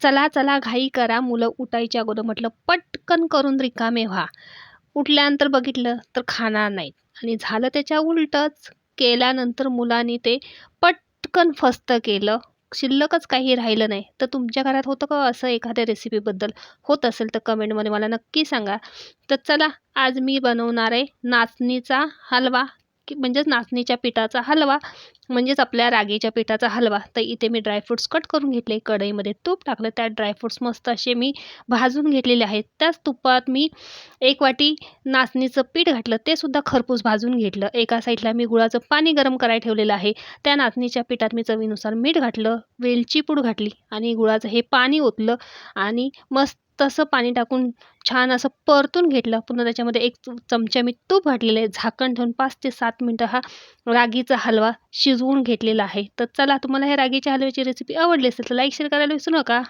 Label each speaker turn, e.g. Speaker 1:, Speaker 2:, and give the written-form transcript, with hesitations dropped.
Speaker 1: चला चला घाई करा, मुलं उठायच्या अगोदर म्हटलं पटकन करून रिकामे व्हा. उठल्यानंतर बघितलं तर खाणार नाहीत आणि झालं त्याच्या उलटंच. केल्यानंतर मुलांनी ते पटकन फस्त केलं. शिल्लकच काही राहिलं नाही. तर तुमच्या घरात होतं का असं एखाद्या रेसिपीबद्दल? होत असेल तर कमेंटमध्ये मला नक्की सांगा. तर चला, आज मी बनवणार आहे नाचणीचा हलवा, की म्हणजेच नाचणीच्या पिठाचा हलवा, म्हणजेच आपल्या रागीच्या पिठाचा हलवा. तर इथे मी ड्रायफ्रुट्स कट करून घेतले, कढईमध्ये तूप टाकलं, त्यात ड्रायफ्रुट्स मस्त असे मी भाजून घेतलेले आहेत. त्याच तुपात मी 1 वाटी नाचणीचं पीठ घातलं, ते सुद्धा खरपूस भाजून घेतलं. एका साईडला मी गुळाचं पाणी गरम करायला ठेवलेलं आहे. त्या नाचणीच्या पिठात मी चवीनुसार मीठ घातलं, वेलची पूड घातली आणि गुळाचं हे पाणी ओतलं आणि मस्त असं पाणी टाकून छान असं परतून घेतलं. पुन्हा त्याच्यामध्ये 1 चमचा मी तूप घातलेलं आहे. झाकण ठेवून 5 ते 7 मिनिटं हा रागीचा हलवा शिजवून घेतलेला आहे. तर चला, तुम्हाला ह्या रागीच्या हलव्याची रेसिपी आवडली असेल तर लाईक शेअर करायला विसरू नका.